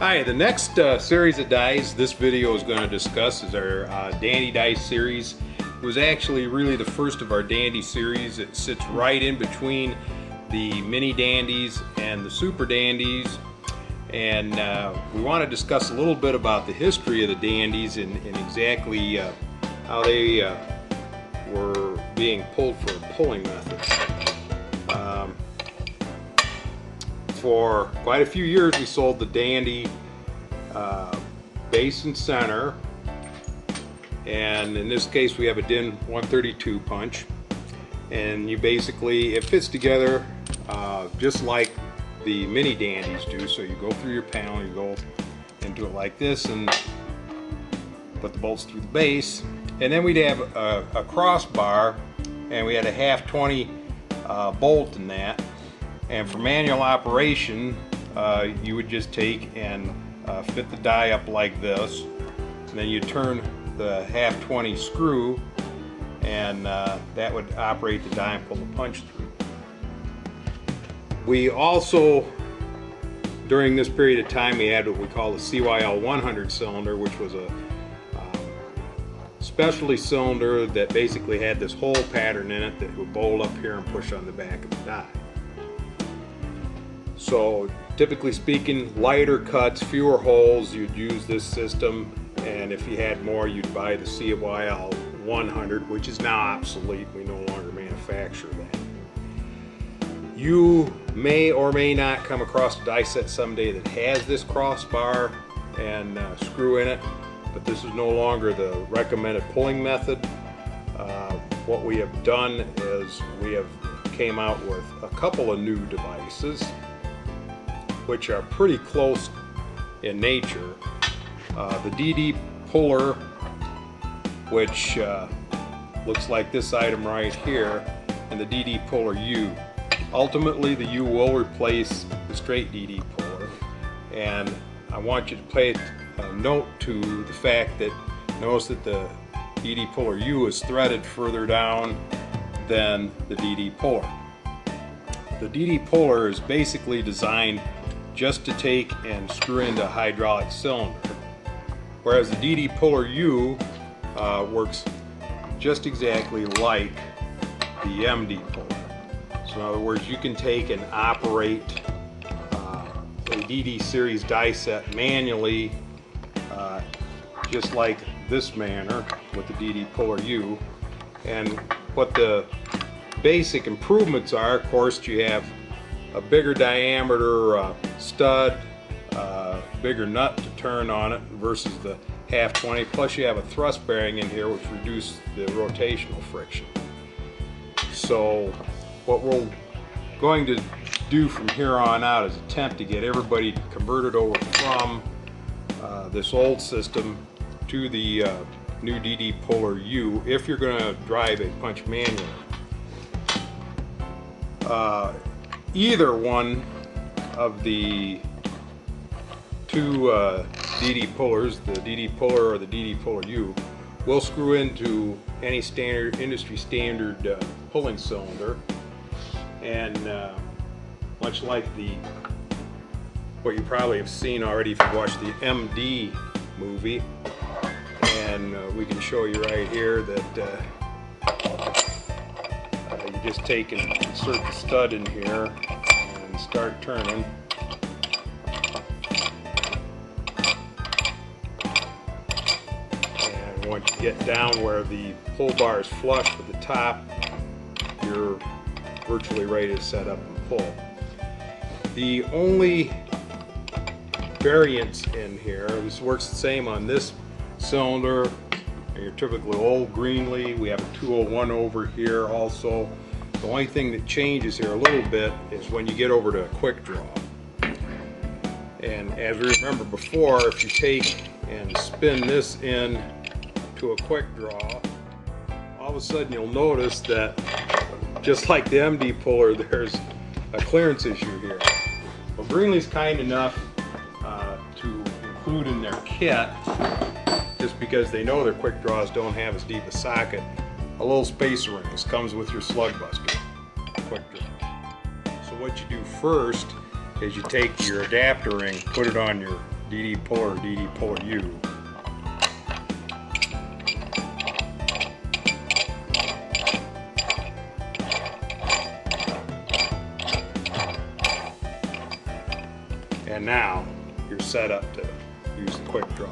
Hi, the next series of dies this video is going to discuss is our Dandy Dice series. It was actually really the first of our Dandy series. It sits right in between the mini Dandies and the super Dandies, and we want to discuss a little bit about the history of the Dandies and exactly how they were being pulled for a pulling method. For quite a few years we sold the Dandy base and center, and in this case we have a DIN 132 punch, and you basically, it fits together just like the mini Dandies do. So you go through your panel, you go into it like this and put the bolts through the base, and then we'd have a crossbar, and we had a half 20 bolt in that. And for manual operation, you would just take and fit the die up like this, and then you turn the half 20 screw, and that would operate the die and pull the punch through. We also, during this period of time, we had what we call the CYL 100 cylinder, which was a specialty cylinder that basically had this hole pattern in it that would bolt up here and push on the back of the die. So typically speaking, lighter cuts, fewer holes, you'd use this system, and if you had more, you'd buy the CYL 100, which is now obsolete. We no longer manufacture that. You may or may not come across a die set someday that has this crossbar and screw in it, but this is no longer the recommended pulling method. What we have done is we have came out with a couple of new devices which are pretty close in nature. The DD puller, which looks like this item right here, and the DD puller U. Ultimately the U will replace the straight DD puller, and I want you to pay note to the fact that, notice that the DD puller U is threaded further down than the DD puller. The DD puller is basically designed just to take and screw into a hydraulic cylinder, whereas the DD puller U works just exactly like the MD puller. So in other words, you can take and operate a DD series die set manually, just like this manner with the DD puller U. And what the basic improvements are, of course, you have a bigger diameter stud, bigger nut to turn on it versus the half 20, plus you have a thrust bearing in here which reduces the rotational friction. So what we're going to do from here on out is attempt to get everybody converted over from this old system to the new DD puller U if you're going to drive a punch manually. Either one of the two DD pullers, the DD puller or the DD puller U, will screw into any standard industry standard pulling cylinder, and much like what you probably have seen already if you watched the MD movie, and we can show you right here that you just take and insert the stud in here and start turning. And once you get down where the pull bar is flush with the top, you're virtually ready to set up and pull. The only variance in here, this works the same on this cylinder and your typical old Greenlee. We have a 201 over here also. The only thing that changes here a little bit is when you get over to a quick draw. And as we remember before, if you take and spin this in to a quick draw, all of a sudden you'll notice that just like the MD puller, there's a clearance issue here. Well, Greenlee's kind enough to include in their kit, just because they know their quick draws don't have as deep a socket, a little spacer ring. This comes with your slug buster quick draw. So what you do first is you take your adapter ring, put it on your DD puller, DD puller U. And now you're set up to use the quick draw.